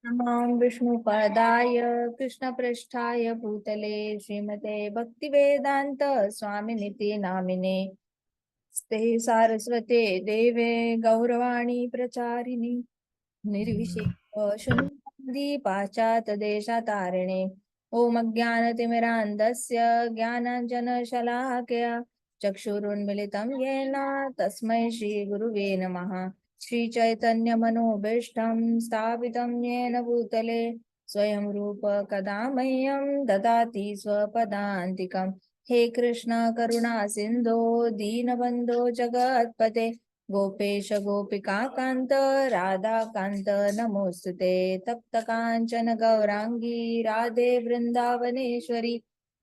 नमः विष्णुपदाय कृष्णपृष्ठाय भूतले श्रीमते भक्तिवेदांत स्वामिनिति नामिने स्ते सारस्वते देवे गौरवाणी प्रचारिणि निर्विशेष शून्यवादी पाश्चात्यदेशतारिणे ॐ अज्ञानतिमिरान्धस्य ज्ञानाञ्जनशलाकया चक्षुरुन्मिलितं येन तस्मै श्रीगुरुवे नमः। श्रीचैतन्यमनोभीष्टं स्थापितं येन भूतले स्वयं रूप कदा मह्यं ददाति स्वपदान्तिकम्। हे कृष्ण करुणा सिन्धो दीनबन्धो जगत्पते गोपेश गोपिका कांत राधा कांत नमोस्तुते तप्त कांचन गौरांगी राधे वृंदावनेश्वरी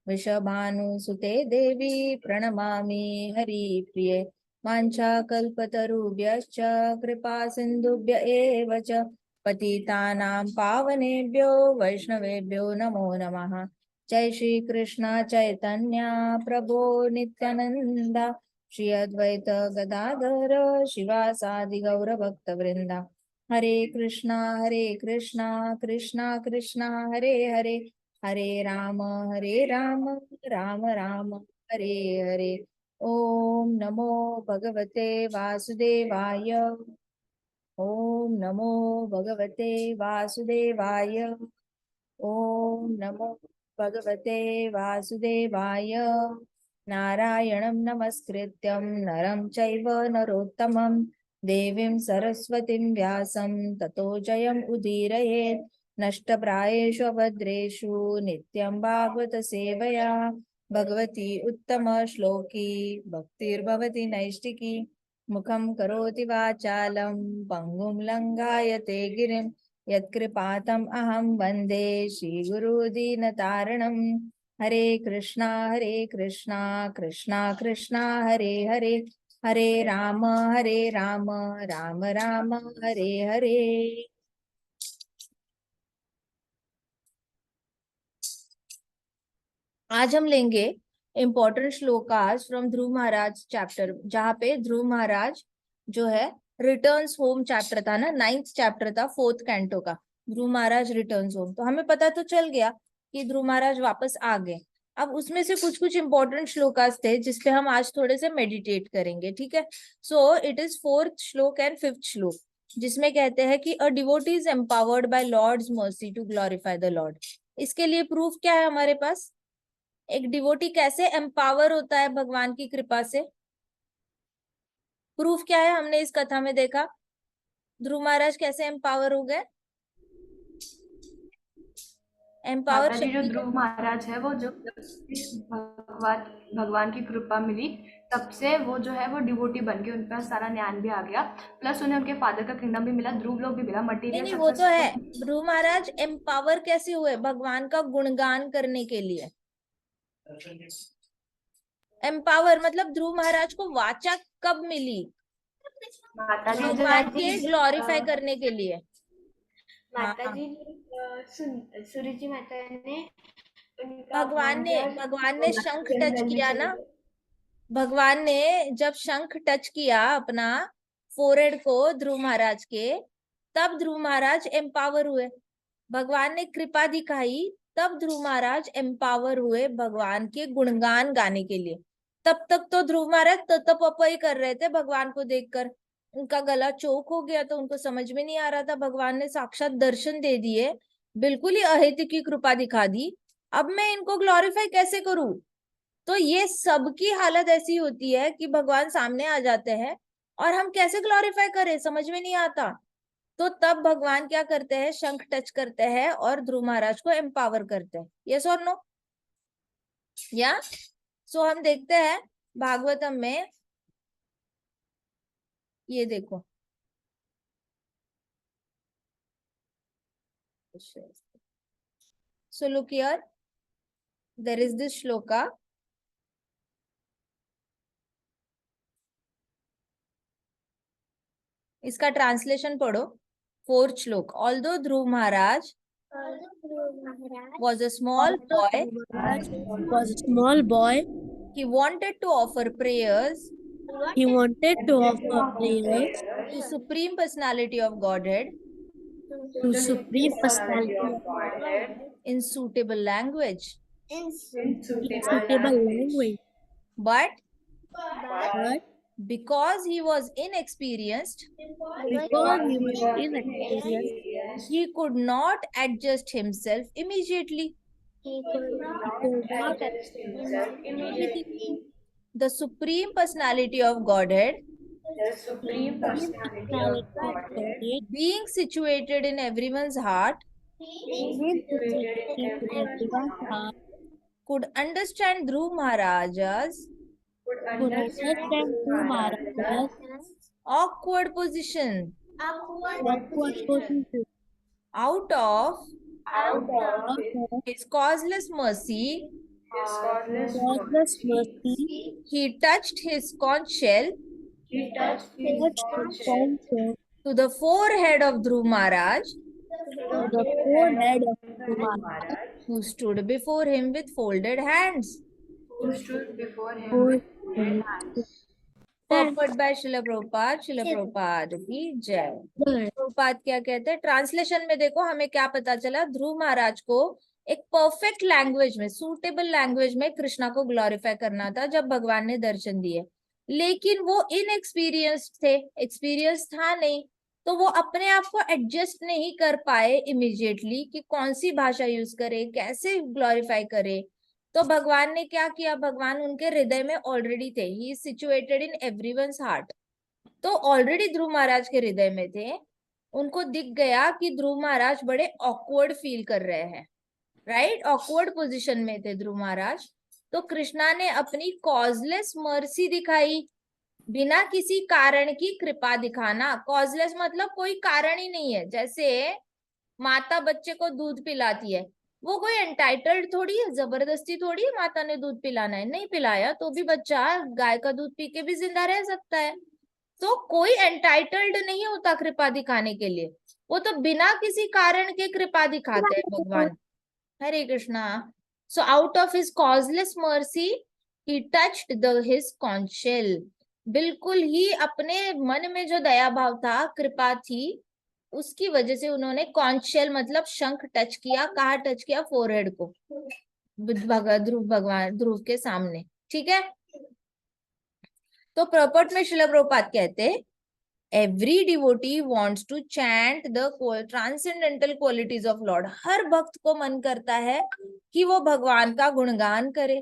वृषभानुसुते देवी प्रणमामि हरिप्रिये वाञ्छाकल्पतरुभ्यश्च कृपा सिन्धुभ्य एव च पतितानां पावनेभ्यो वैष्णवेभ्यो नमो नमः। जय श्री कृष्ण चैतन्य प्रभो नित्यानंद श्री अद्वैत गदाधर शिवासादि गौर भक्त वृंदा। हरे कृष्णा कृष्णा कृष्णा हरे हरे हरे राम राम राम हरे हरे। ओम नमो भगवते वासुदेवाय। ओम नमो भगवते वासुदेवाय। ओम नमो भगवते वासुदेवाय। नारायणं नमस्कृत्यं नरं चैव नरोत्तमं देवीं सरस्वतीं व्यासं ततो जयम् उदीरयेत्। नष्टप्रायेषु भद्रेषु नित्यं भागवत सेवया भगवती उत्तमश्लोकी भक्तिर्भवति नैष्टिकी। मुखं करोति वाचालं पङ्गुं लङ्घायते गिरिं यत्कृपातम् अहं वन्दे श्रीगुरुदीनतारिणम्। हरे कृष्णा कृष्णा कृष्णा हरे हरे हरे राम राम राम हरे हरे। आज हम लेंगे important shlokas from Dhruv Maharaj chapter, जहाँ पे ध्रुव महाराज जो है रिटर्न्स होम चैप्टर था ना, 9th चैप्टर था 4th कैंटो का। ध्रुव महाराज रिटर्न्स होम, तो हमें पता तो चल गया कि ध्रुव महाराज वापस आ गए। अब उसमें से कुछ कुछ इंपॉर्टेंट श्लोकास थे जिसपे हम आज थोड़े से मेडिटेट करेंगे, ठीक है। सो इट इज 4th श्लोक एंड 5th श्लोक, जिसमें कहते हैं कि a devotee is empowered by lord's mercy to glorify the lord. इसके लिए प्रूफ क्या है हमारे पास? एक डिवोटी कैसे एम्पावर होता है भगवान की कृपा से? प्रूफ क्या है? हमने इस कथा में देखा ध्रुव महाराज कैसे एम्पावर हो गए। एम्पावर माता जी, जो ध्रुव महाराज है वो जो भगवान भगवान की कृपा मिली तब से वो जो है वो डिवोटी बन गए, उनके पास सारा ज्ञान भी आ गया, प्लस उन्हें उनके फादर का किंगडम भी मिला, ध्रुव लोग भी मिला, मटेरियल नहीं, वो सक्सेस। तो है। ध्रुव महाराज एम्पावर कैसे हुए? भगवान का गुणगान करने के लिए। एम्पावर मतलब ध्रुव महाराज को वाचा कब मिली? माता जी भगवान के ग्लोरीफाई करने के लिए। माता हाँ, जी सूर्य जी माता ने उनका भगवान ने शंख टच जन्म किया ना। चले गए। भगवान ने जब शंख टच किया अपना फोरहेड को ध्रुव महाराज के, तब ध्रुव महाराज एम्पावर हुए। भगवान ने कृपा दिखाई, तब ध्रुव महाराज एम्पावर हुए भगवान के गुणगान गाने के लिए। तब तक तो ध्रुव महाराज तपई कर रहे थे भगवान को देखकर। उनका गला चोक हो गया तो उनको समझ में नहीं आ रहा था। भगवान ने साक्षात दर्शन दे दिए, बिल्कुल ही अहेतु की कृपा दिखा दी। अब मैं इनको ग्लोरीफाई कैसे करूं? तो ये सबकी हालत ऐसी होती है कि भगवान सामने आ जाते हैं और हम कैसे ग्लोरीफाई करें समझ में नहीं आता। तो तब भगवान क्या करते हैं? शंख टच करते हैं और ध्रुव महाराज को एम्पावर करते हैं। यस और नो? या सो हम देखते हैं भागवतम में, ये देखो, so look here, there is this shloka. इसका ट्रांसलेशन पढ़ो। 4th श्लोक। Although Dhruva Maharaj was a small boy, Was a small boy. he wanted to offer prayers He wanted to offer prayers to Supreme Personality of Godhead to supreme personality of in suitable language. suitable language, But but because he was inexperienced, because he was inexperienced, he could not adjust himself immediately. he could not immediately The supreme personality of Godhead, supreme personality of Godhead being situated in everyone's heart, being situated in everyone's heart, could understand Dhruv Maharaja's could understand Dhruv Maharaja's awkward position awkward position. out of Of his causeless mercy. God's mercy, He touched his conch shell touched his conscience to the forehead of Dhruv Maharaj, to the forehead of Dhruv Maharaj, who stood before him with folded hands. who stood before him who with folded hands. Purport by Srila Prabhupada की जय। प्रभुपाद क्या कहते हैं translation में? देखो हमें क्या पता चला, ध्रुव महाराज को एक परफेक्ट लैंग्वेज में, सूटेबल लैंग्वेज में कृष्णा को ग्लोरीफाई करना था जब भगवान ने दर्शन दिए, लेकिन वो इनएक्सपीरियंस्ड थे, एक्सपीरियंस था नहीं, तो वो अपने आप को एडजस्ट नहीं कर पाए इमीडिएटली कि कौन सी भाषा यूज करे, कैसे ग्लोरीफाई करे। तो भगवान ने क्या किया, भगवान उनके हृदय में ऑलरेडी थे, he is situated in everyone's heart. तो ऑलरेडी ध्रुव महाराज के हृदय में थे, उनको दिख गया कि ध्रुव महाराज बड़े ऑकवर्ड फील कर रहे हैं, राइट, ऑकवर्ड पोजीशन में थे ध्रुव महाराज। तो कृष्णा ने अपनी कॉजलेस मर्सी दिखाई, बिना किसी कारण की कृपा दिखाना। कॉजलेस मतलब कोई कारण ही नहीं है, जैसे माता बच्चे को दूध पिलाती है, वो कोई एंटाइटल्ड थोड़ी है, जबरदस्ती थोड़ी है माता ने दूध पिलाना है, नहीं पिलाया तो भी बच्चा गाय का दूध पी के भी जिंदा रह सकता है। तो कोई एंटाइटल्ड नहीं होता कृपा दिखाने के लिए, वो तो बिना किसी कारण के कृपा दिखाते हैं भगवान। Hare Krishna. So out of his causeless mercy he touched his conscience, बिल्कुल ही अपने मन में जो दया भाव था, कृपा थी, उसकी वजह से उन्होंने कॉन्शियल मतलब शंख टच किया। कहा टच किया? फोरहेड को, ध्रुव के सामने, ठीक है। तो प्रॉपर्ट में श्रील प्रभुपाद कहते हैं, every devotee wants to chant the transcendental qualities of lord. हर भक्त को मन करता है कि वो भगवान का गुणगान करे।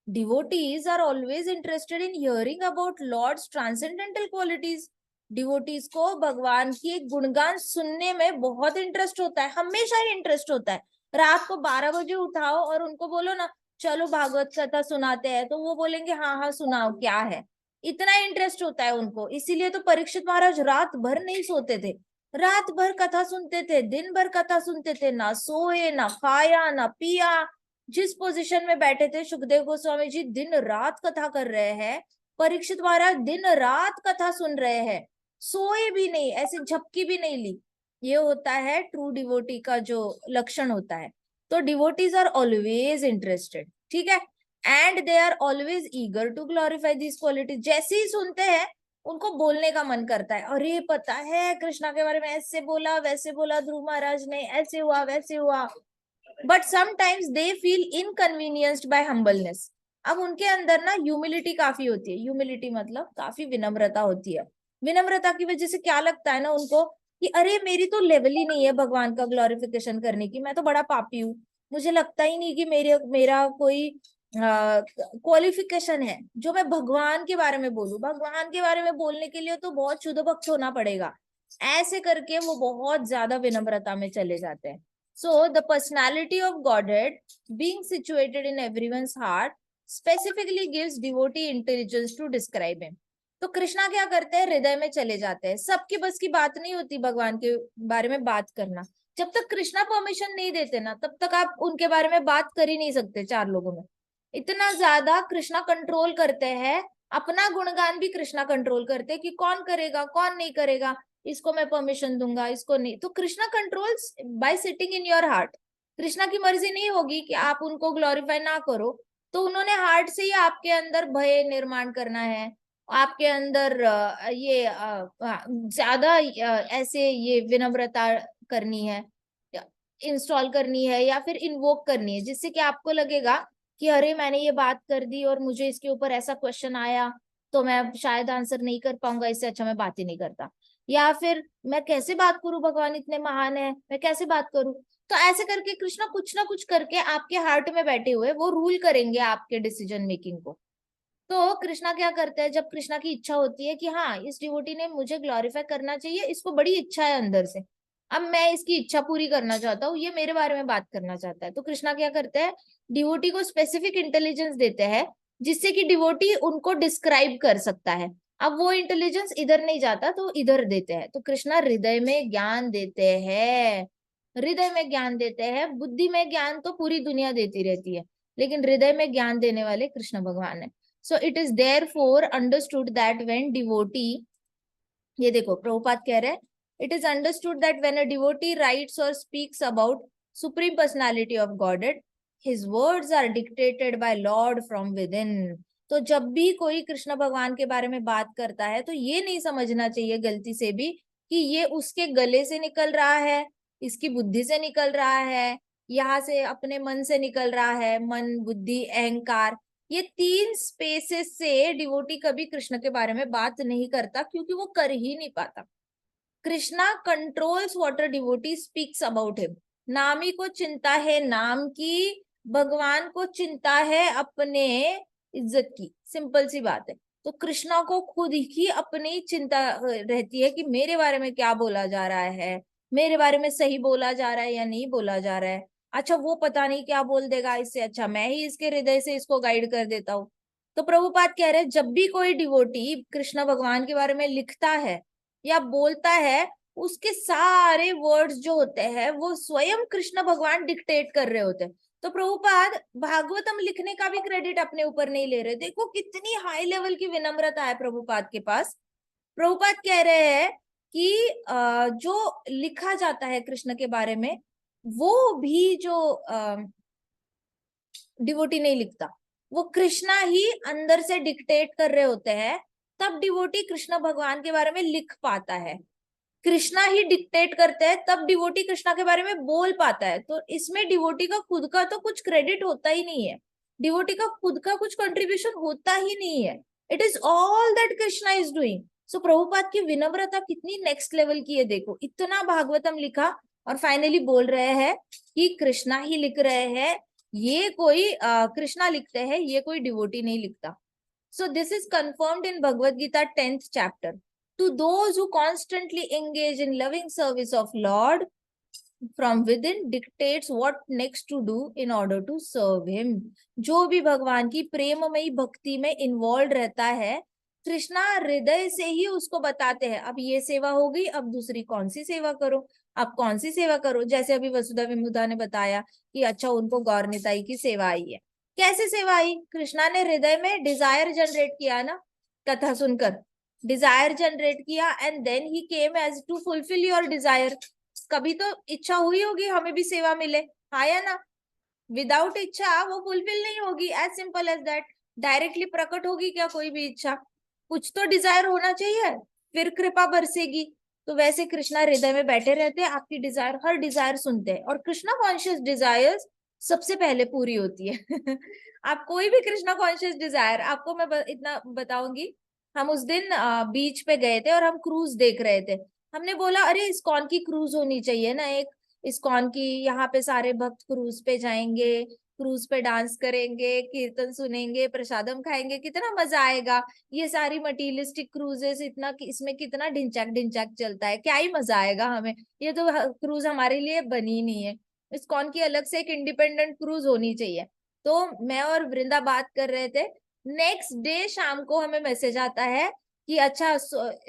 Devotees are always interested in hearing about lord's transcendental qualities. Devotees को भगवान की एक गुणगान सुनने में बहुत इंटरेस्ट होता है, हमेशा ही इंटरेस्ट होता है। रात को 12 बजे उठाओ और उनको बोलो ना चलो भागवत कथा सुनाते हैं, तो वो बोलेंगे हाँ हाँ सुनाओ, क्या है, इतना इंटरेस्ट होता है उनको। इसीलिए तो परीक्षित महाराज रात भर नहीं सोते थे, रात भर कथा सुनते थे, दिन भर कथा सुनते थे, ना सोए ना खाया ना पिया। जिस पोजीशन में बैठे थे, सुखदेव गोस्वामी जी दिन रात कथा कर रहे हैं, परीक्षित महाराज दिन रात कथा सुन रहे हैं, सोए भी नहीं, ऐसे झपकी भी नहीं ली। ये होता है ट्रू डिवोटी का जो लक्षण होता है। तो डिवोटीज आर ऑलवेज इंटरेस्टेड, ठीक है, and they are always eager to glorify this quality. जैसे ही सुनते हैं उनको बोलने का मन करता है, अरे पता है कृष्णा के बारे में ऐसे बोला वैसे बोला, ध्रुव महाराज ने ऐसे हुआ वैसे हुआ। But sometimes they feel inconvenienced by humbleness. अब उनके अंदर ना ह्यूमिलिटी काफी होती है, ह्यूमिलिटी मतलब काफी विनम्रता होती है। विनम्रता की वजह से क्या लगता है ना उनको कि अरे मेरी तो लेवल ही नहीं है भगवान का ग्लोरिफिकेशन करने की, मैं तो बड़ा पापी हूँ, मुझे लगता ही नहीं कि मेरा कोई क्वालिफिकेशन है जो मैं भगवान के बारे में बोलूं। भगवान के बारे में बोलने के लिए तो बहुत शुद्ध भक्त होना पड़ेगा। ऐसे करके वो बहुत ज्यादा विनम्रता में चले जाते हैं। So the personality of godhead being situated in everyone's heart specifically gives devotee intelligence to describe him. तो कृष्णा क्या करते हैं, हृदय में चले जाते हैं। सबकी बस की बात नहीं होती भगवान के बारे में बात करना। जब तक कृष्णा परमिशन नहीं देते ना, तब तक आप उनके बारे में बात कर ही नहीं सकते चार लोगों में। इतना ज्यादा कृष्णा कंट्रोल करते हैं, अपना गुणगान भी कृष्णा कंट्रोल करते हैं कि कौन करेगा कौन नहीं करेगा, इसको मैं परमिशन दूंगा इसको नहीं। तो Krishna controls bye sitting in your heart. Krishna की मर्जी नहीं होगी कि आप उनको ग्लोरीफाई ना करो, तो उन्होंने हार्ट से ही आपके अंदर भय निर्माण करना है, आपके अंदर ज्यादा ऐसे ये विनम्रता करनी है, इंस्टॉल करनी है या फिर इन्वोक करनी है, जिससे कि आपको लगेगा कि अरे मैंने ये बात कर दी और मुझे इसके ऊपर ऐसा क्वेश्चन आया तो मैं शायद आंसर नहीं कर पाऊंगा, इससे अच्छा मैं बात ही नहीं करता। या फिर मैं कैसे बात करूं, भगवान इतने महान है, मैं कैसे बात करूं। तो ऐसे करके कृष्णा कुछ ना कुछ करके आपके हार्ट में बैठे हुए वो रूल करेंगे आपके डिसीजन मेकिंग को। तो कृष्णा क्या करते हैं, जब कृष्णा की इच्छा होती है कि हाँ इस डिवोटी ने मुझे ग्लोरीफाई करना चाहिए, इसको बड़ी इच्छा है अंदर से, अब मैं इसकी इच्छा पूरी करना चाहता हूँ, ये मेरे बारे में बात करना चाहता है, तो कृष्णा क्या करते हैं, डिवोटी को स्पेसिफिक इंटेलिजेंस देते हैं जिससे कि डिवोटी उनको डिस्क्राइब कर सकता है। अब वो इंटेलिजेंस इधर नहीं जाता तो इधर देते हैं, तो कृष्णा हृदय में ज्ञान देते हैं। हृदय में ज्ञान देते हैं, बुद्धि में ज्ञान तो पूरी दुनिया देती रहती है, लेकिन हृदय में ज्ञान देने वाले कृष्ण भगवान है। So it is therefore understood that when devotee, ये देखो प्रभुपाद कह रहे हैं, it is understood that when a devotee writes or speaks about supreme personality of Godhead, his words are dictated by Lord from within। तो जब भी कोई कृष्ण भगवान के बारे में बात करता है तो ये नहीं समझना चाहिए गलती से भी कि ये उसके गले से निकल रहा है, इसकी बुद्धि से निकल रहा है, यहाँ से अपने मन से निकल रहा है, मन बुद्धि अहंकार, ये तीन स्पेसेस से डिवोटी कभी कृष्ण के बारे में बात नहीं करता, क्योंकि वो कर ही नहीं पाता। Krishna controls what a devotee speaks about him. नामी को चिंता है नाम की, भगवान को चिंता है अपने इज्जत की, सिंपल सी बात है। तो कृष्णा को खुद ही अपनी चिंता रहती है कि मेरे बारे में क्या बोला जा रहा है, मेरे बारे में सही बोला जा रहा है या नहीं बोला जा रहा है, अच्छा वो पता नहीं क्या बोल देगा, इससे अच्छा मैं ही इसके हृदय से इसको गाइड कर देता हूँ। तो प्रभुपाद कह रहे हैं जब भी कोई डिवोटी कृष्ण भगवान के बारे में लिखता है या बोलता है, उसके सारे वर्ड्स जो होते हैं वो स्वयं कृष्ण भगवान डिक्टेट कर रहे होते हैं। तो प्रभुपाद भागवतम लिखने का भी क्रेडिट अपने ऊपर नहीं ले रहे, देखो कितनी हाई लेवल की विनम्रता है प्रभुपाद के पास। प्रभुपाद कह रहे हैं कि जो लिखा जाता है कृष्ण के बारे में वो भी जो डिवोटी नहीं लिखता, वो कृष्णा ही अंदर से डिक्टेट कर रहे होते हैं, तब डिवोटी कृष्ण भगवान के बारे में लिख पाता है। कृष्णा ही डिक्टेट करते हैं तब डिवोटी कृष्णा के बारे में बोल पाता है। तो इसमें डिवोटी का खुद का तो कुछ क्रेडिट होता ही नहीं है, डिवोटी का खुद का कुछ कंट्रीब्यूशन होता ही नहीं है। It is all that Krishna is doing. So Prabhupada की विनम्रता कितनी नेक्स्ट लेवल की है, देखो इतना भागवतम लिखा और फाइनली बोल रहे हैं कि कृष्णा ही लिख रहे हैं, ये कोई कृष्णा लिखते हैं, ये कोई डिवोटी नहीं लिखता। So this is confirmed in Bhagavad Gita 10th chapter. To those who constantly engage in loving service of Lord, from within dictates what next to do in order to serve him। जो भी भगवान की प्रेममयी भक्ति में involve रहता है, कृष्णा हृदय से ही उसको बताते हैं अब ये सेवा हो गई, अब दूसरी कौन सी सेवा करो, अब कौन सी सेवा करो। जैसे अभी वसुधा विमुधा ने बताया कि अच्छा उनको गौर निताई की सेवा आई है, कैसे सेवा आई, कृष्णा ने हृदय में डिजायर जनरेट किया ना, कथा सुनकर डिजायर जनरेट किया and then he came as to fulfill your desire. कभी तो इच्छा हुई होगी हमें भी सेवा मिले, हाँ या ना, विदाउट इच्छा वो फुलफिल नहीं होगी, as simple as that. Directly प्रकट होगी क्या कोई भी इच्छा, कुछ तो डिजायर होना चाहिए फिर कृपा बरसेगी। तो वैसे कृष्णा हृदय में बैठे रहते हैं, आपकी डिजायर हर डिजायर सुनते हैं, और कृष्णा कॉन्शियस डिजायर सबसे पहले पूरी होती है आप कोई भी कृष्णा कॉन्शियस डिजायर, आपको मैं इतना बताऊंगी, हम उस दिन बीच पे गए थे और हम क्रूज देख रहे थे, हमने बोला अरे इस्कॉन की क्रूज होनी चाहिए ना एक, इस्कॉन की, यहाँ पे सारे भक्त क्रूज पे जाएंगे, क्रूज पे डांस करेंगे, कीर्तन सुनेंगे, प्रसादम खाएंगे, कितना मजा आएगा। ये सारी मटीरियलिस्टिक क्रूजेस इतना इसमें कितना ढिंचैक ढिंचैक चलता है, क्या ही मजा आएगा हमें, ये तो क्रूज हमारे लिए बनी नहीं है। इस्कॉन की अलग से एक इंडिपेंडेंट क्रूज होनी चाहिए। तो मैं और वृंदा बात कर रहे थे, नेक्स्ट डे शाम को हमें मैसेज आता है कि अच्छा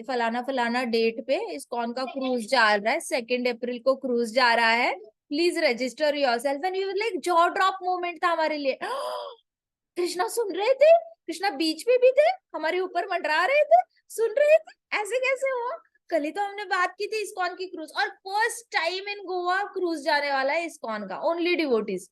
फलाना फलाना डेट पे इस्कॉन का क्रूज जा रहा है, 2 अप्रैल को क्रूज जा रहा है, please register yourself. And we were like jaw drop moment था हमारे लिए कृष्णा सुन रहे थे, कृष्णा बीच पे भी थे, हमारे ऊपर मंडरा रहे थे, सुन रहे थे, ऐसे कैसे हुआ। कल ही तो हमने बात की थी इस्कॉन की क्रूज, और first time in Goa cruise जाने वाला है इस्कॉन का, ओनली डिवोटीज।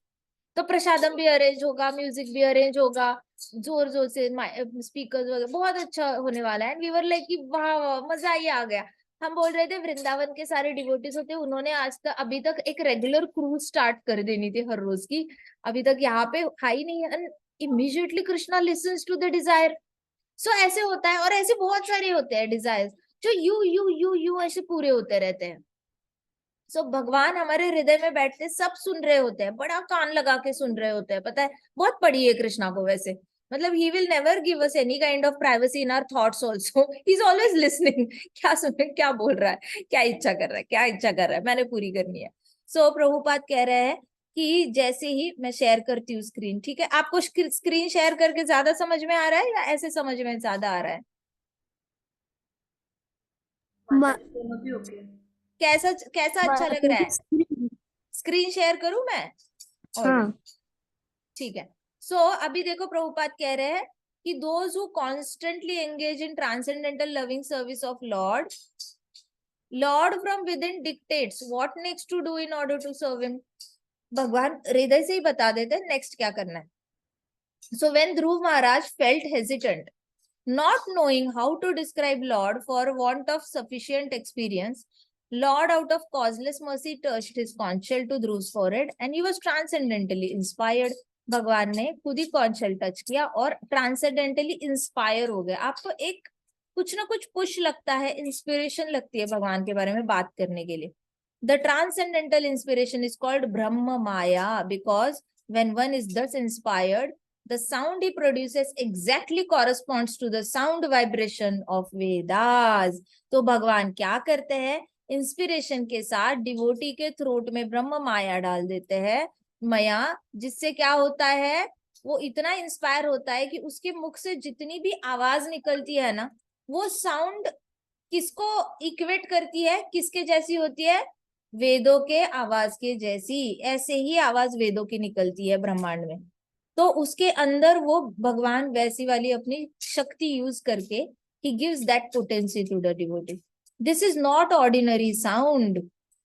तो प्रसादम भी अरेंज होगा, म्यूजिक भी अरेंज होगा, जोर जोर से स्पीकर्स वगैरह, बहुत अच्छा होने वाला है। वी वर लाइक कि वाह वाह, मजा ही आ गया। हम बोल रहे थे वृंदावन के सारे डिवोटीज होते, उन्होंने आज तक अभी तक एक रेगुलर क्रूज स्टार्ट कर देनी थी हर रोज की, अभी तक यहाँ पे हाई नहीं है। Immediately Krishna listens to the desire. So ऐसे होता है, और ऐसे बहुत सारे होते हैं डिजायर जो यू यू यू यू ऐसे पूरे होते रहते हैं। सो भगवान हमारे हृदय में बैठते सब सुन रहे होते हैं, बड़ा कान लगा के सुन रहे होते हैं। पता है, बहुत पड़ी है कृष्णा को वैसे, मतलब ही will never give us any kind of privacy in our thoughts also, he is always listening. क्या सुन, क्या बोल रहा है, क्या इच्छा कर रहा है, क्या इच्छा कर रहा है, मैंने पूरी करनी है। सो प्रभुपाद कह रहे हैं कि जैसे ही मैं शेयर करती हूँ स्क्रीन, ठीक है, आपको स्क्रीन शेयर करके ज्यादा समझ में आ रहा है या ऐसे समझ में ज्यादा आ रहा है? दोनों भी ओके। कैसा कैसा अच्छा लग रहा है? स्क्रीन शेयर करूं मैं? हाँ। ठीक है। सो अभी देखो प्रभुपाद कह रहे हैं कि those who constantly engage in transcendental loving service of lord, lord from within dictates what next to do in order to serve him. भगवान हृदय से ही बता देते हैं नेक्स्ट क्या करना है। So when Dhruv Maharaj felt hesitant, not knowing how to describe Lord for want of sufficient experience, Lord out of causeless mercy touched his conch shell to Dhruv's forehead and he was transcendently inspired. भगवान ने खुद ही conch shell touch किया और transcendentally inspire हो गया। आपको एक कुछ ना कुछ पुश लगता है, इंस्पिरेशन लगती है भगवान के बारे में बात करने के लिए। The transcendental inspiration is called Brahma Maya because when one is thus inspired, the sound he produces exactly corresponds to the sound vibration of Vedas. तो भगवान क्या करते हैं, इंस्पिरेशन के साथ डिवोटी के थ्रोट में ब्रह्म माया डाल देते हैं, माया, जिससे क्या होता है, वो इतना इंस्पायर होता है कि उसके मुख से जितनी भी आवाज निकलती है ना, वो साउंड किसको इक्वेट करती है, किसके जैसी होती है, वेदों के आवाज के जैसी। ऐसे ही आवाज वेदों की निकलती है ब्रह्मांड में। तो उसके अंदर वो भगवान वैसी वाली अपनी शक्ति यूज करके he gives that potency to the devotee. This is not ordinary sound,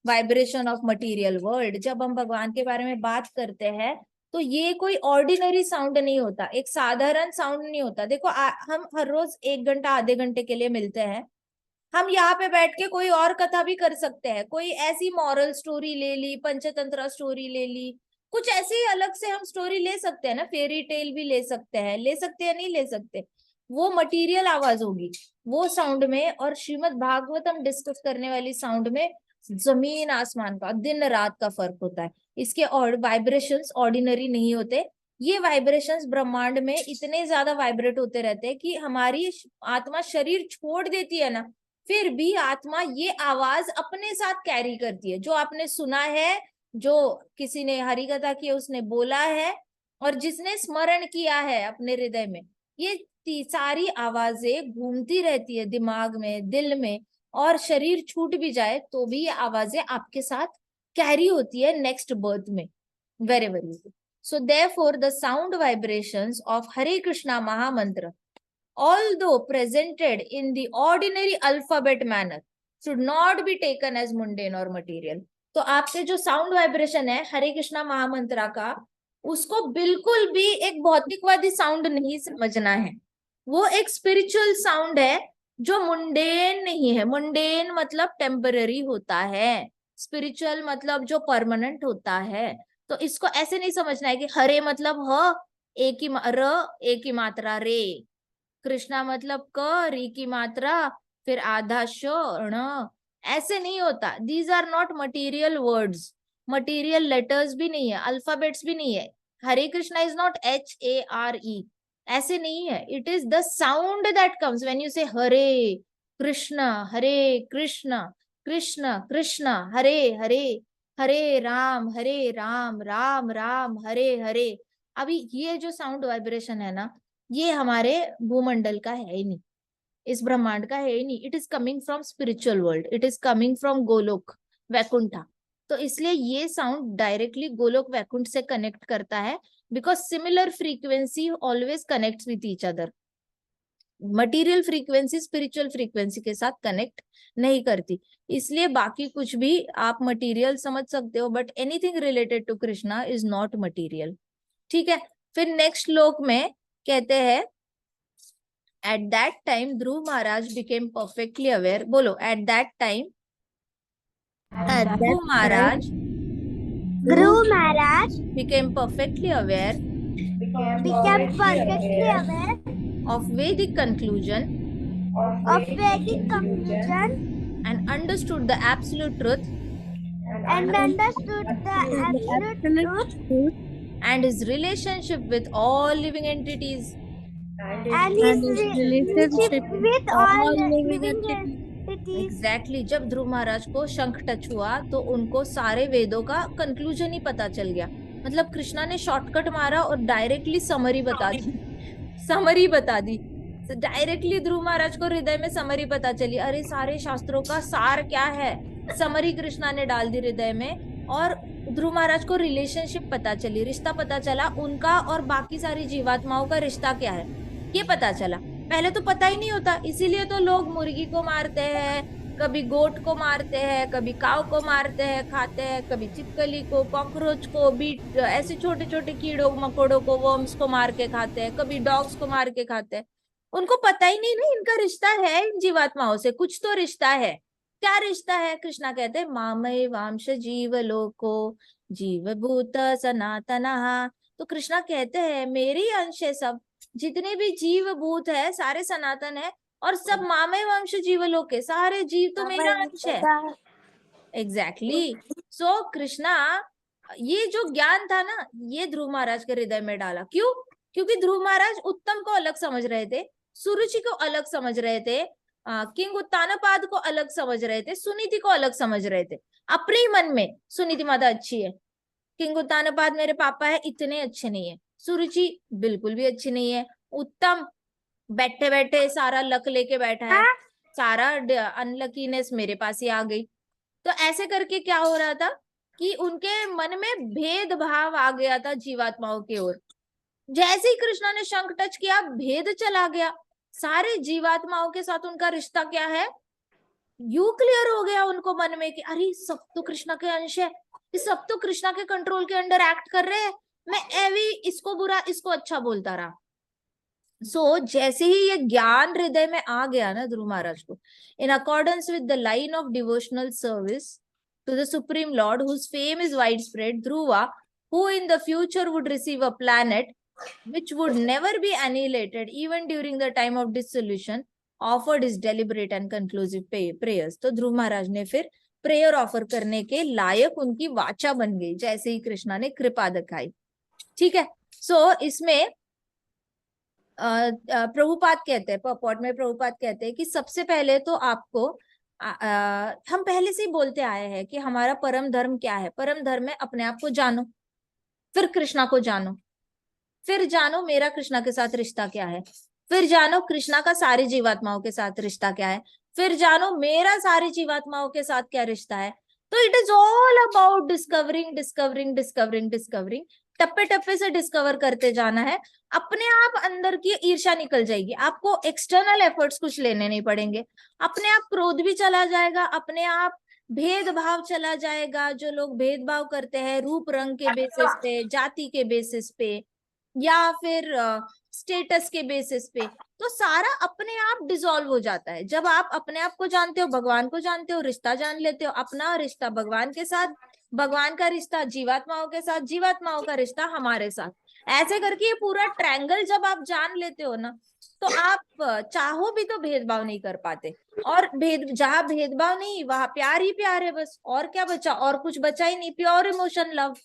vibration of material world. जब हम भगवान के बारे में बात करते हैं तो ये कोई ऑर्डिनरी साउंड नहीं होता, एक साधारण साउंड नहीं होता। देखो हम हर रोज 1 घंटा आधे घंटे के लिए मिलते हैं, हम यहाँ पे बैठ के कोई और कथा भी कर सकते हैं, कोई ऐसी मॉरल स्टोरी ले ली, पंचतंत्र स्टोरी ले ली, कुछ ऐसे ही अलग से हम स्टोरी ले सकते हैं ना, फेरी टेल भी ले सकते हैं, ले सकते हैं, नहीं ले सकते, वो मटेरियल आवाज होगी वो साउंड में। और श्रीमद् भागवत हम डिस्कस करने वाली साउंड में जमीन आसमान का, दिन रात का फर्क होता है। इसके और वाइब्रेशंस ऑर्डिनरी नहीं होते, ये वाइब्रेशंस ब्रह्मांड में इतने ज्यादा वाइब्रेट होते रहते हैं कि हमारी आत्मा शरीर छोड़ देती है ना, फिर भी आत्मा ये आवाज अपने साथ कैरी करती है। जो आपने सुना है, जो किसी ने हरि कथा की उसने बोला है, और जिसने स्मरण किया है अपने हृदय में, ये सारी आवाजें घूमती रहती है दिमाग में, दिल में, और शरीर छूट भी जाए तो भी ये आवाजें आपके साथ कैरी होती है नेक्स्ट बर्थ में, very very. So therefore the sound vibrations of Hare Krishna Mahamantra, although presented in the ordinary alphabet manner, should not be taken as mundane or material. तो आपके जो साउंड वाइब्रेशन है हरे कृष्णा महामंत्रा का, उसको बिल्कुल भी एक भौतिकवादी साउंड नहीं समझना है। वो एक स्पिरिचुअल साउंड है जो मुंडेन नहीं है। मुंडेन मतलब टेम्पररी होता है, स्पिरिचुअल मतलब जो परमानेंट होता है। तो इसको ऐसे नहीं समझना है कि हरे मतलब ह, एक ही र, एक ही मात्रा रे, कृष्णा मतलब क, री की मात्रा, फिर आधा श, ण, ऐसे नहीं होता। These are not material words, material letters भी नहीं है, अल्फाबेट्स भी नहीं है। Hare Krishna is not HARE, ऐसे नहीं है। It is the sound that comes when you say Hare Krishna Krishna Krishna Hare Hare, हरे राम राम राम हरे हरे। अभी ये जो साउंड वाइब्रेशन है ना, ये हमारे भूमंडल का है ही नहीं, इस ब्रह्मांड का है ही नहीं। It is coming from spiritual world, it is coming from Golok Vaikuntha. तो इसलिए ये साउंड डायरेक्टली गोलोक वैकुंठ से कनेक्ट करता है, because similar frequency always connects with each other. Material frequency spiritual frequency के साथ कनेक्ट नहीं करती, इसलिए बाकी कुछ भी आप मटेरियल समझ सकते हो, but anything related to Krishna is not material. ठीक है, फिर नेक्स्ट श्लोक में कहते हैं at that time Dhruv Maharaj became perfectly aware, बोलो at that time Dhruv Maharaj Dhruv Maharaj became perfectly aware became perfectly aware of Vedic conclusion of Vedic conclusion and understood the absolute truth and understood the absolute truth and his relationship with all living entities. and his relationship with all living entities. Exactly जब ध्रुव महाराज को शंख touch हुआ तो उनको सारे वेदों का conclusion ही पता चल गया, मतलब कृष्णा ने शॉर्टकट मारा और डायरेक्टली समरी बता दी, समरी बता दी डायरेक्टली। ध्रुव महाराज को हृदय में समरी पता चली, अरे सारे शास्त्रों का सार क्या है, समरी कृष्णा ने डाल दी हृदय में, और ध्रुव महाराज को रिलेशनशिप पता चली, रिश्ता पता चला उनका और बाकी सारी जीवात्माओं का रिश्ता क्या है ये पता चला। पहले तो पता ही नहीं होता, इसीलिए तो लोग मुर्गी को मारते हैं, कभी गोट को मारते हैं, कभी काव को मारते हैं खाते हैं, कभी चिपकली को, कॉकरोच को, बीट ऐसे छोटे छोटे कीड़ों मकोड़ों को, वर्म्स को मार के खाते हैं, कभी डॉग्स को मार के खाते हैं। उनको पता ही नहीं ना इनका रिश्ता है इन जीवात्माओं से, कुछ तो रिश्ता है। क्या रिश्ता है? कृष्णा कहते हैं मामय वांश जीव लोको जीव भूत सनातनः। तो कृष्णा कहते हैं मेरी अंश है, सब जितने भी जीव भूत है सारे सनातन है, और सब मामय वंश जीवलोक के सारे जीव तो मेरा अंश है। एग्जैक्टली सो कृष्णा ये जो ज्ञान था ना ये ध्रुव महाराज के हृदय में डाला। क्यों? क्योंकि ध्रुव महाराज उत्तम को अलग समझ रहे थे, सुरुचि को अलग समझ रहे थे, किंग उत्तानपाद को अलग समझ रहे थे, सुनीति को अलग समझ रहे थे। अपने ही मन में सुनीति माता अच्छी है, किंग उत्तानपाद मेरे पापा है इतने अच्छे नहीं है, सुरुचि बिल्कुल भी अच्छी नहीं है, उत्तम बैठे बैठे सारा लक लेके बैठा है, सारा अनलकीनेस मेरे पास ही आ गई। तो ऐसे करके क्या हो रहा था कि उनके मन में भेदभाव आ गया था जीवात्माओं की ओर। जैसे ही कृष्णा ने शंख टच किया भेद चला गया, सारे जीवात्माओं के साथ उनका रिश्ता क्या है यू क्लियर हो गया उनको मन में कि अरे सब तो कृष्णा के अंश है, सब तो कृष्णा के कंट्रोल के अंडर एक्ट कर रहे हैं, मैं एवी इसको बुरा इसको अच्छा बोलता रहा। सो जैसे ही ये ज्ञान हृदय में आ गया ना ध्रुव महाराज को, in accordance with the line of devotional service to the supreme lord whose fame is widespread, Dhruva who in the future would receive a planet which would never be annihilated even during the time of dissolution, offered his deliberate and conclusive prayers। तो ध्रुव महाराज ने फिर prayer offer करने के लायक उनकी वाचा बन गई जैसे ही कृष्णा ने कृपा दिखाई। ठीक है, सो इसमें प्रभुपाद कहते हैं, पॉट में प्रभुपाद कहते हैं कि सबसे पहले तो आपको हम पहले से ही बोलते आए हैं कि हमारा परम धर्म क्या है। परम धर्म है अपने आप को जानो, फिर कृष्णा को जानो, फिर जानो मेरा कृष्णा के साथ रिश्ता क्या है, फिर जानो कृष्णा का सारी जीवात्माओं के साथ रिश्ता क्या है, फिर जानो मेरा सारी जीवात्माओं के साथ क्या रिश्ता है। तो it is all about discovering discovering discovering discovering, टप्पे टप्पे से डिस्कवर करते जाना है। अपने आप अंदर की ईर्ष्या निकल जाएगी, आपको एक्सटर्नल एफर्ट्स कुछ लेने नहीं पड़ेंगे, अपने आप क्रोध भी चला जाएगा, अपने आप भेदभाव चला जाएगा। जो लोग भेदभाव करते हैं रूप रंग के बेसिस पे, जाति के बेसिस पे, या फिर स्टेटस के बेसिस पे, तो सारा अपने आप डिसॉल्व हो जाता है। जब आप अपने आप को जानते हो, भगवान को जानते हो, रिश्ता जान लेते हो, अपना रिश्ता भगवान के साथ, भगवान का रिश्ता जीवात्माओं के साथ, जीवात्माओं का रिश्ता हमारे साथ, ऐसे करके ये पूरा ट्रायंगल जब आप जान लेते हो ना, तो आप चाहो भी तो भेदभाव नहीं कर पाते। और जहां भेदभाव नहीं वहां प्यार ही प्यार है बस, और क्या बचा, और कुछ बचा ही नहीं, प्योर इमोशन लव।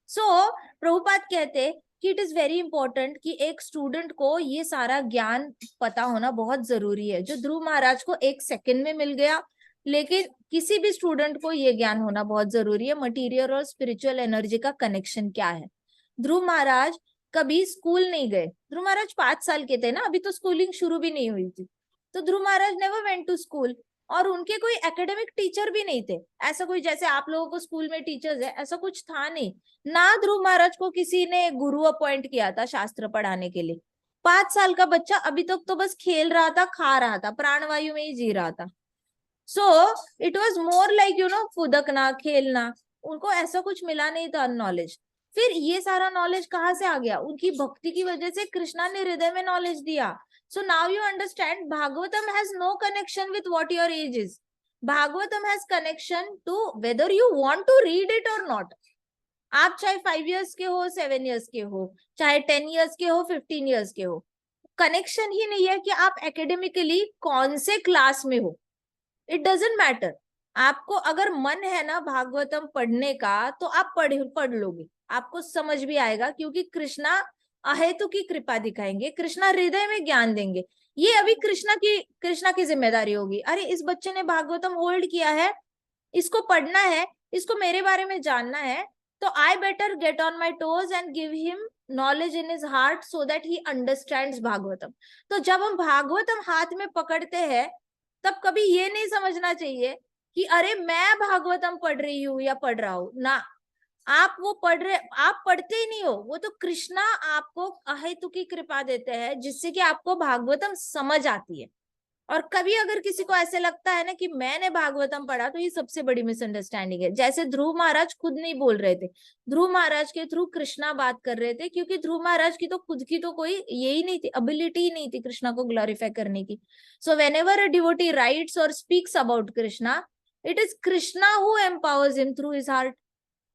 सो प्रभुपाद कहते कि इट इज वेरी इंपॉर्टेंट कि एक स्टूडेंट को ये सारा ज्ञान पता होना बहुत जरूरी है, जो ध्रुव महाराज को एक सेकंड में मिल गया, लेकिन किसी भी स्टूडेंट को ये ज्ञान होना बहुत जरूरी है मटीरियल और स्पिरिचुअल एनर्जी का कनेक्शन क्या है। ध्रुव महाराज कभी स्कूल नहीं गए, ध्रुव महाराज 5 साल के थे ना, अभी तो स्कूलिंग शुरू भी नहीं हुई थी, तो ध्रुव Maharaj never went to school, और उनके कोई एकेडमिक टीचर भी नहीं थे, ऐसा कोई जैसे आप लोगों को स्कूल में टीचर्स है ऐसा कुछ था नहीं ना। ध्रुव महाराज को किसी ने गुरु अपॉइंट किया था शास्त्र पढ़ाने के लिए, 5 साल का बच्चा अभी तक तो बस खेल रहा था, खा रहा था, प्राणवायु में ही जी रहा था। So it was more like फुदकना, खेलना, उनको ऐसा कुछ मिला नहीं था नॉलेज। फिर ये सारा नॉलेज कहाँ से आ गया? उनकी भक्ति की वजह से कृष्णा ने हृदय में नॉलेज दिया। So now you understand, Bhagavatam has no connection with what your age is. Bhagavatam has connection to whether you want to read it or not. आप चाहे 5 इयर्स के हो, 7 इयर्स के हो, चाहे 10 इयर्स के हो, 15 इयर्स के हो, कनेक्शन ही नहीं है कि आप एकेडमिकली कौन से क्लास में हो। It doesn't matter. आपको अगर मन है ना भागवतम पढ़ने का, तो आप पढ़ लोगे, आपको समझ भी आएगा, क्योंकि कृष्णा अहेतु की कृपा दिखाएंगे, कृष्णा हृदय में ज्ञान देंगे। ये अभी कृष्णा की जिम्मेदारी होगी। अरे इस बच्चे ने भागवतम होल्ड किया है, इसको पढ़ना है, इसको मेरे बारे में जानना है, तो I better get on my toes and give him knowledge in his heart so that he understands Bhagavatam. तो जब हम भागवतम हाथ में पकड़ते हैं, तब कभी ये नहीं समझना चाहिए कि अरे मैं भागवतम पढ़ रही हूँ या पढ़ रहा हूँ ना। आप वो पढ़ रहे, आप पढ़ते ही नहीं हो, वो तो कृष्णा आपको अहेतु की कृपा देते हैं, जिससे कि आपको भागवतम समझ आती है। और कभी अगर किसी को ऐसे लगता है ना कि मैंने भागवतम पढ़ा, तो ये सबसे बड़ी मिसअंडरस्टैंडिंग है। जैसे ध्रुव महाराज खुद नहीं बोल रहे थे, ध्रुव महाराज के थ्रू कृष्णा बात कर रहे थे, क्योंकि ध्रुव महाराज की तो खुद की तो कोई यही नहीं थी, एबिलिटी ही नहीं थी कृष्णा को ग्लोरीफाई करने की। So whenever a devotee writes और speaks about Krishna, it is Krishna who empowers him through his heart.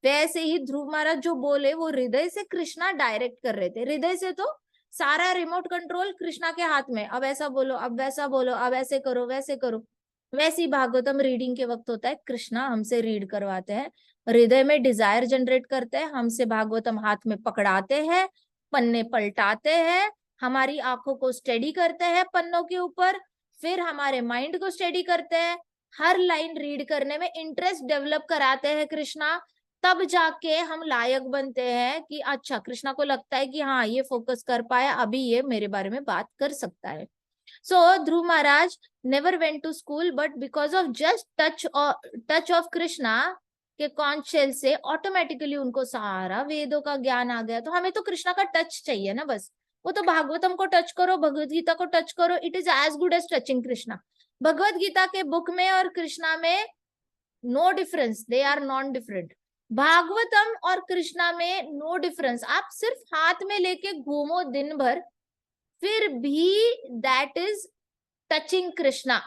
वैसे ही ध्रुव महाराज जो बोले, वो हृदय से कृष्णा डायरेक्ट कर रहे थे। हृदय से तो सारा रिमोट कंट्रोल कृष्णा के हाथ में, अब ऐसा बोलो, अब वैसा बोलो, अब ऐसे करो, वैसे करो। वैसे ही भागवतम रीडिंग के वक्त होता है, कृष्णा हमसे रीड करवाते हैं, हृदय में डिजायर जनरेट करते हैं, हमसे भागवतम हाथ में पकड़ाते हैं, पन्ने पलटाते हैं, हमारी आंखों को स्टडी करते हैं पन्नों के ऊपर, फिर हमारे माइंड को स्टडी करते हैं, हर लाइन रीड करने में इंटरेस्ट डेवलप कराते हैं कृष्णा। तब जाके हम लायक बनते हैं कि अच्छा, कृष्णा को लगता है कि हाँ ये फोकस कर पाया, अभी ये मेरे बारे में बात कर सकता है। So Dhruv Maharaj never went to school, but because of just touch of Krishna के कॉन्च शेल से ऑटोमेटिकली उनको सारा वेदों का ज्ञान आ गया। तो हमें तो कृष्णा का टच चाहिए ना बस। वो तो भागवतम को टच करो, भगवत गीता को टच करो, it is as good as touching Krishna. Bhagavad Gita के बुक में और कृष्णा में no difference, they are non different. Bhagavatam और कृष्णा में नो डिफरेंस। आप सिर्फ हाथ में लेके घूमो दिन भर, फिर भी that is touching Krishna.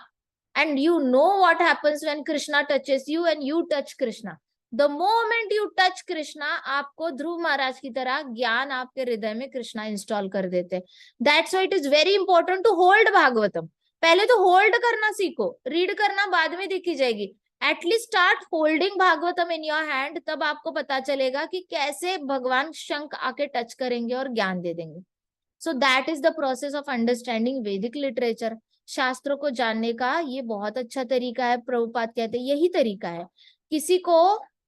And you know what happens when Krishna touches you and you touch Krishna. The moment you touch Krishna, आपको ध्रुव महाराज की तरह ज्ञान आपके हृदय में कृष्णा इंस्टॉल कर देते। That's why it is very important to hold Bhagavatam. पहले तो होल्ड करना सीखो, रीड करना बाद में दिखी जाएगी। At least start holding Bhagavatam in your hand, तब आपको पता चलेगा कि कैसे भगवान शंख आके टच करेंगे और ज्ञान दे देंगे। So that is the process of understanding वैदिक लिटरेचर। शास्त्रों को जानने का ये बहुत अच्छा तरीका है। प्रभुपाद कहते हैं यही तरीका है। किसी को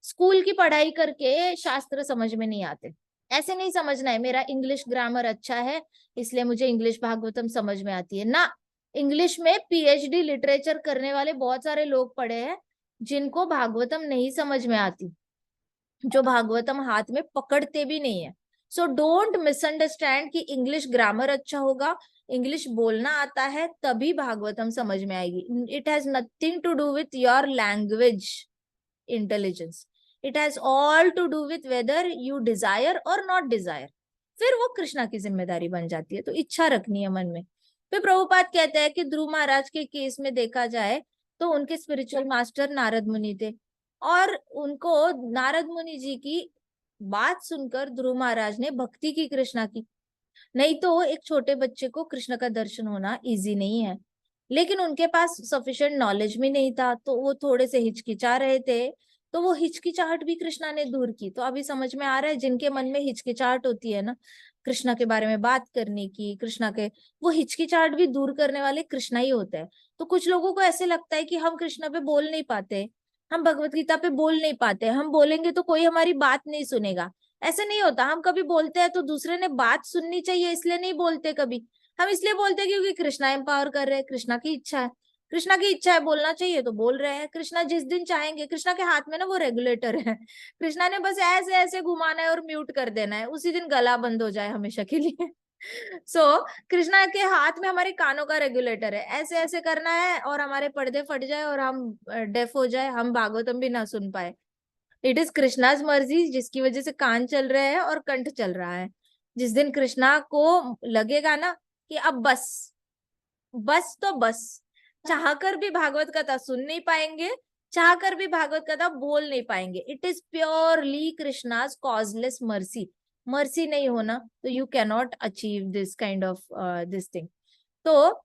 स्कूल की पढ़ाई करके शास्त्र समझ में नहीं आते, ऐसे नहीं समझना है मेरा इंग्लिश ग्रामर अच्छा है इसलिए मुझे इंग्लिश भागवतम समझ में आती है ना। इंग्लिश में पीएचडी लिटरेचर करने वाले बहुत सारे लोग पढ़े हैं जिनको भागवतम नहीं समझ में आती, जो भागवतम हाथ में पकड़ते भी नहीं है। सो डोंट मिसअंडरस्टैंड कि इंग्लिश ग्रामर अच्छा होगा, इंग्लिश बोलना आता है तभी भागवतम समझ में आएगी। It has nothing to do with your language intelligence, it has all to do with whether you desire or not desire. फिर वो कृष्णा की जिम्मेदारी बन जाती है। तो इच्छा रखनी है मन में। फिर प्रभुपाद कहते हैं कि ध्रुव महाराज के केस में देखा जाए तो उनके स्पिरिचुअल मास्टर नारद मुनि थे, और उनको नारद मुनि जी की बात सुनकर ध्रुव महाराज ने भक्ति की कृष्णा की। नहीं तो एक छोटे बच्चे को कृष्ण का दर्शन होना इजी नहीं है, लेकिन उनके पास सफिशिएंट नॉलेज भी नहीं था, तो वो थोड़े से हिचकिचा रहे थे। तो वो हिचकिचाहट भी कृष्णा ने दूर की। तो अभी समझ में आ रहा है, जिनके मन में हिचकिचाहट होती है ना कृष्णा के बारे में बात करने की, कृष्णा के, वो हिचकिचाहट भी दूर करने वाले कृष्णा ही होते हैं। तो कुछ लोगों को ऐसे लगता है कि हम कृष्णा पे बोल नहीं पाते, हम भगवत गीता पे बोल नहीं पाते, हम बोलेंगे तो कोई हमारी बात नहीं सुनेगा। ऐसे नहीं होता। हम कभी बोलते हैं तो दूसरे ने बात सुननी चाहिए इसलिए नहीं बोलते, कभी हम इसलिए बोलते हैं क्योंकि कृष्णा एम्पावर कर रहे हैं, कृष्णा की इच्छा है, कृष्णा की इच्छा है बोलना चाहिए तो बोल रहे हैं। कृष्णा जिस दिन चाहेंगे, कृष्णा के हाथ में ना वो रेगुलेटर है, कृष्णा ने बस ऐसे ऐसे घुमाना है और म्यूट कर देना है, उसी दिन गला बंद हो जाए हमेशा के लिए। सो कृष्णा के हाथ में हमारे कानों का रेगुलेटर है, ऐसे ऐसे करना है और हमारे पर्दे फट जाए और हम डेफ हो जाए, हम भागवतम भी ना सुन पाए। इट इज कृष्णाज मर्जी जिसकी वजह से कान चल रहे हैं और कंठ चल रहा है। जिस दिन कृष्णा को लगेगा ना कि अब बस, बस तो बस, चाहकर भी भागवत कथा सुन नहीं पाएंगे, चाहकर भी भागवत कथा बोल नहीं पाएंगे। It is purely Krishna's causeless mercy. Mercy नहीं होना तो you cannot achieve this kind of this thing. तो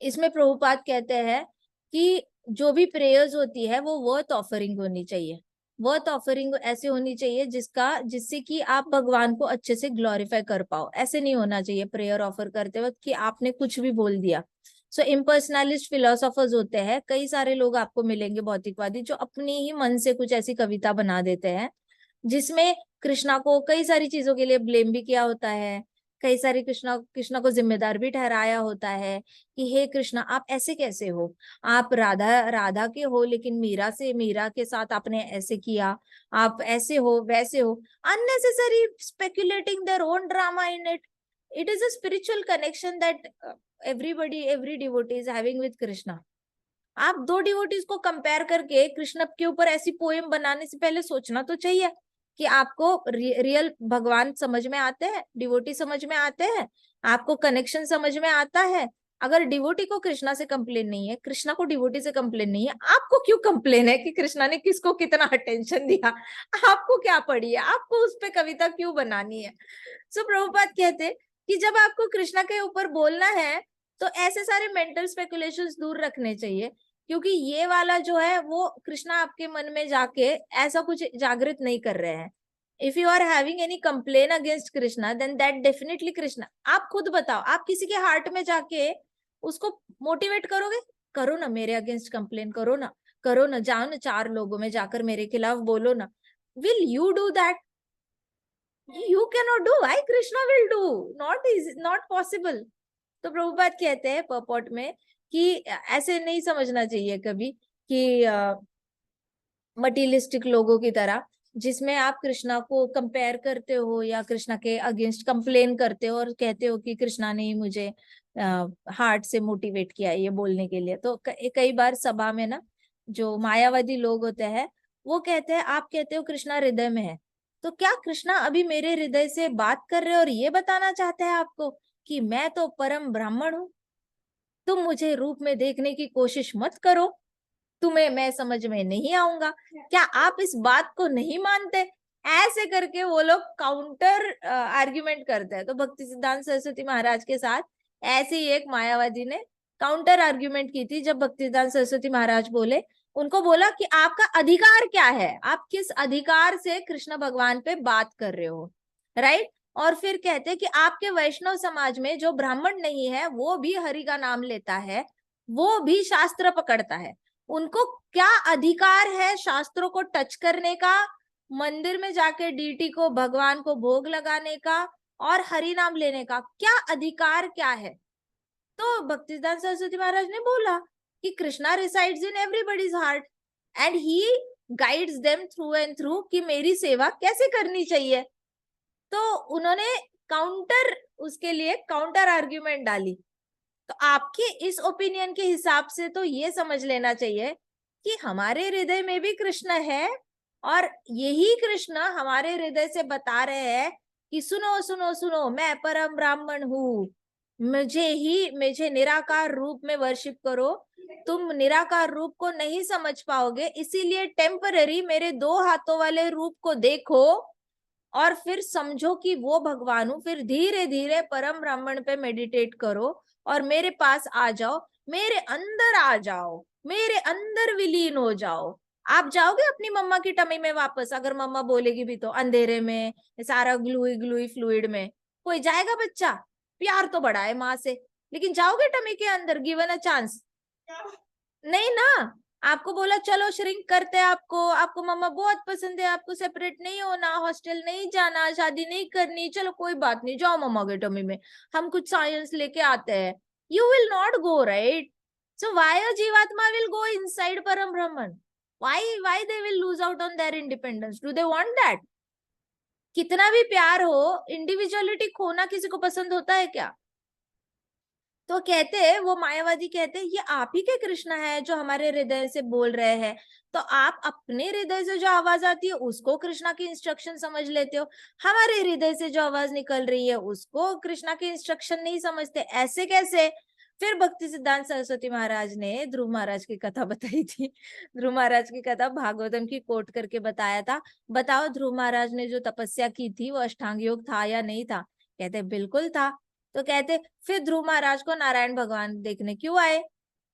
इसमें प्रभुपाद कहते हैं कि जो भी प्रेयर्स होती है वो वर्थ ऑफरिंग होनी चाहिए। वर्थ ऑफरिंग ऐसे होनी चाहिए जिससे कि आप भगवान को अच्छे से ग्लोरीफाई कर पाओ। ऐसे नहीं होना चाहिए प्रेयर ऑफर करते वक्त कि आपने कुछ भी बोल दिया। सो इम्पर्सनलिस्ट फिलोसोफर्स होते हैं, कई सारे लोग आपको मिलेंगे भौतिकवादी, जो अपनी ही मन से कुछ ऐसी कविता बना देते हैं जिसमें कृष्णा को कई सारी चीजों के लिए ब्लेम भी किया होता है, कई सारी कृष्णा कृष्णा को जिम्मेदार भी ठहराया होता है कि हे कृष्णा आप ऐसे कैसे हो, आप राधा राधा के हो लेकिन मीरा के साथ आपने ऐसे किया, आप ऐसे हो वैसे हो। Unnecessary speculating their own drama in it. It is a spiritual connection that every devotee is having with Krishna. आप दो डिवोटीज को कंपेयर करके कृष्ण के ऊपर ऐसी पोएम बनाने से पहले सोचना तो चाहिए कि आपको रियल भगवान समझ में आते हैं, डिवोटी समझ में आते हैं, आपको कनेक्शन समझ में आता है। अगर डिवोटी को कृष्णा से कंप्लेन नहीं है, कृष्णा को डिवोटी से कंप्लेन नहीं है, आपको क्यों कंप्लेन है कि कृष्णा ने किसको कितना अटेंशन दिया? आपको क्या पड़ी है? आपको उस पर कविता क्यों बनानी है? सो प्रभुपाद कहते कि जब आपको कृष्णा के ऊपर बोलना है तो ऐसे सारे मेंटल स्पेकुलेशंस दूर रखने चाहिए, क्योंकि ये वाला जो है वो कृष्णा आपके मन में जाके ऐसा कुछ जागृत नहीं कर रहे हैं। If you are having any complain against Krishna then that definitely Krishna. आप खुद बताओ, आप किसी के हार्ट में जाके उसको मोटिवेट करोगे? करो ना, मेरे अगेंस्ट कंप्लेन करो ना, करो ना, जाओ ना 4 लोगों में जाकर मेरे खिलाफ बोलो ना। Will you do that? You can not do, why Krishna will do? Not is not possible. तो प्रभुपाद कहते हैं पर्पॉट में कि ऐसे नहीं समझना चाहिए कभी कि मटीरियलिस्टिक लोगों की तरह, जिसमें आप कृष्णा को कंपेयर करते हो या कृष्णा के अगेंस्ट कंप्लेन करते हो और कहते हो कि कृष्णा ने ही मुझे हार्ट से मोटिवेट किया ये बोलने के लिए। तो कई बार सभा में ना जो मायावादी लोग होते हैं वो कहते हैं, आप कहते हो कृष्णा हृदय में है, तो क्या कृष्णा अभी मेरे हृदय से बात कर रहे हैं और ये बताना चाहते हैं आपको कि मैं तो परम ब्राह्मण हूं, तुम मुझे रूप में देखने की कोशिश मत करो, तुम्हें मैं समझ में नहीं आऊंगा? क्या आप इस बात को नहीं मानते? ऐसे करके वो लोग काउंटर आर्ग्यूमेंट करते हैं। तो भक्ति सिद्धांत सरस्वती महाराज के साथ ऐसे ही एक मायावादी ने काउंटर आर्ग्यूमेंट की थी। जब भक्ति सिद्धांत सरस्वती महाराज बोले, उनको बोला कि आपका अधिकार क्या है, आप किस अधिकार से कृष्ण भगवान पे बात कर रहे हो, राइट? और फिर कहते कि आपके वैष्णव समाज में जो ब्राह्मण नहीं है वो भी हरि का नाम लेता है, वो भी शास्त्र पकड़ता है, उनको क्या अधिकार है शास्त्रों को टच करने का, मंदिर में जाके डीटी को भगवान को भोग लगाने का और हरि नाम लेने का क्या अधिकार क्या है? तो भक्तिसिद्धांत सरस्वती महाराज ने बोला कि Krishna resides in everybody's heart and he guides them through and through कि मेरी सेवा कैसे करनी चाहिए। तो उन्होंने काउंटर, उसके लिए काउंटर आर्ग्यूमेंट डाली। तो आपके इस ओपिनियन के हिसाब से तो ये समझ लेना चाहिए कि हमारे हृदय में भी कृष्ण है और यही कृष्ण हमारे हृदय से बता रहे हैं कि सुनो सुनो सुनो, मैं परम ब्राह्मण हूँ, मुझे निराकार रूप में वर्शिप करो। तुम निराकार रूप को नहीं समझ पाओगे, इसीलिए टेम्पररी मेरे 2 हाथों वाले रूप को देखो और फिर समझो कि वो भगवान हूं, फिर धीरे धीरे परम ब्राह्मण पे मेडिटेट करो और मेरे पास आ जाओ, मेरे अंदर आ जाओ, मेरे अंदर विलीन हो जाओ। आप जाओगे अपनी मम्मा की टमी में वापस, अगर मम्मा बोलेगी भी तो, अंधेरे में सारा ग्लूई ग्लूई फ्लूइड में कोई जाएगा बच्चा? प्यार तो बड़ा है माँ से, लेकिन जाओगे टमी के अंदर गिवन अ चांस? नहीं ना। आपको बोला चलो श्रिंक करते हैं आपको, आपको मम्मा बहुत पसंद है, आपको सेपरेट नहीं होना, हॉस्टल नहीं जाना, शादी नहीं करनी, चलो कोई बात नहीं जाओ मम्मा के टमी में, हम कुछ साइंस लेके आते हैं। You will not go, right? So why a jivatma will go inside परम ब्रह्मन? Why they will lose out on their independence? Do they want that? कितना भी प्यार हो, इंडिविजुअलिटी खोना किसी को पसंद होता है क्या? तो कहते हैं, वो मायावादी कहते हैं, ये आप ही के कृष्ण है जो हमारे हृदय से बोल रहे हैं। तो आप अपने हृदय से जो आवाज आती है उसको कृष्णा की इंस्ट्रक्शन समझ लेते हो, हमारे हृदय से जो आवाज निकल रही है उसको कृष्णा की इंस्ट्रक्शन नहीं समझते, ऐसे कैसे? फिर भक्ति सिद्धांत सरस्वती महाराज ने ध्रुव महाराज की कथा बताई थी। ध्रुव महाराज की कथा भागवतम की कोट करके बताया था। बताओ ध्रुव महाराज ने जो तपस्या की थी वो अष्टांग योग था या नहीं था? कहते बिल्कुल था। तो कहते फिर ध्रुव महाराज को नारायण भगवान देखने क्यों आए?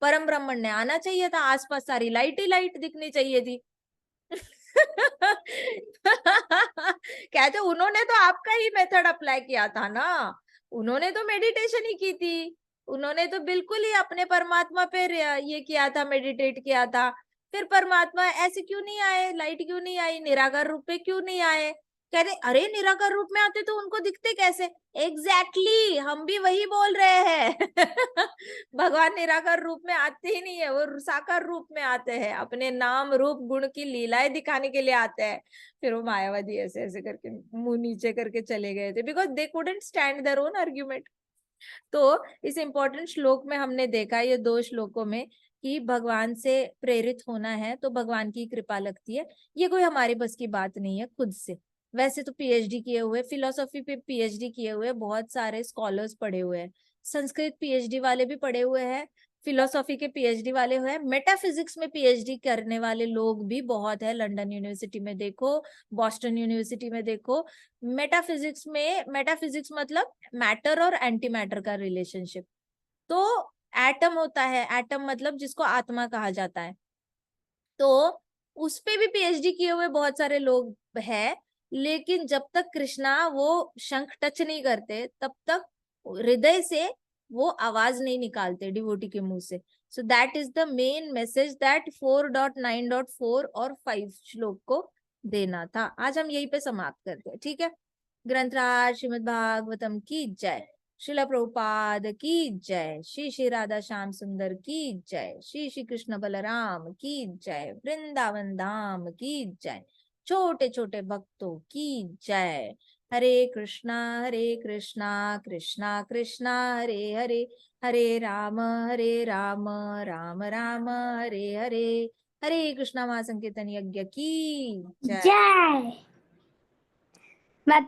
परम ब्रह्मण ने आना चाहिए था, आसपास सारी लाइट ही लाइट दिखनी चाहिए थी। कहते उन्होंने तो आपका ही मेथड अप्लाई किया था ना, उन्होंने तो मेडिटेशन ही की थी, उन्होंने तो बिल्कुल ही अपने परमात्मा पे ये किया था, मेडिटेट किया था। फिर परमात्मा ऐसे क्यों नहीं आए, लाइट क्यों नहीं आई, निराकार रूप में क्यों नहीं आए? कह रहे अरे निराकार रूप में आते तो उनको दिखते कैसे? एग्जैक्टली हम भी वही बोल रहे हैं। भगवान निराकार रूप में आते ही नहीं है, वो साकार रूप में आते हैं, अपने नाम रूप गुण की लीलाएं दिखाने के लिए आते हैं। फिर वो मायावादी ऐसे ऐसे करके मुंह नीचे करके चले गए थे, because they couldn't stand their own argument. तो इस इंपॉर्टेंट श्लोक में हमने देखा, ये 2 श्लोकों में, कि भगवान से प्रेरित होना है तो भगवान की कृपा लगती है। ये कोई हमारे बस की बात नहीं है खुद से। वैसे तो पीएचडी किए हुए, फिलोसॉफी पे पीएचडी किए हुए बहुत सारे स्कॉलर्स पढ़े हुए हैं, संस्कृत पीएचडी वाले भी पढ़े हुए हैं, फिलोसॉफी के पीएचडी वाले हुए हैं, मेटाफिजिक्स में पीएचडी करने वाले लोग भी बहुत है। लंदन यूनिवर्सिटी में देखो, बॉस्टन यूनिवर्सिटी में देखो। मेटाफिजिक्स मतलब मैटर और एंटी मैटर का रिलेशनशिप। तो एटम होता है, एटम मतलब जिसको आत्मा कहा जाता है, तो उस पे भी पीएचडी किए हुए बहुत सारे लोग हैं। लेकिन जब तक कृष्णा वो शंख टच नहीं करते तब तक हृदय से वो आवाज नहीं निकालते डिवोटी के मुंह से। So that is the main message that 4.9.4 और 5 श्लोक को देना था। आज हम यहीं पे समाप्त करते हैं, ठीक है। ग्रंथराज श्रीमद् भागवतम की जय, श्रील प्रभुपाद की जय, श्री श्री राधा श्याम सुंदर की जय, श्री श्री कृष्ण बलराम की जय, वृंदावन धाम की जय, छोटे छोटे भक्तों की जय। हरे कृष्णा कृष्णा कृष्णा हरे हरे, हरे राम राम राम हरे हरे। हरे कृष्णा महासंकीर्तन यज्ञ की जय। जय माता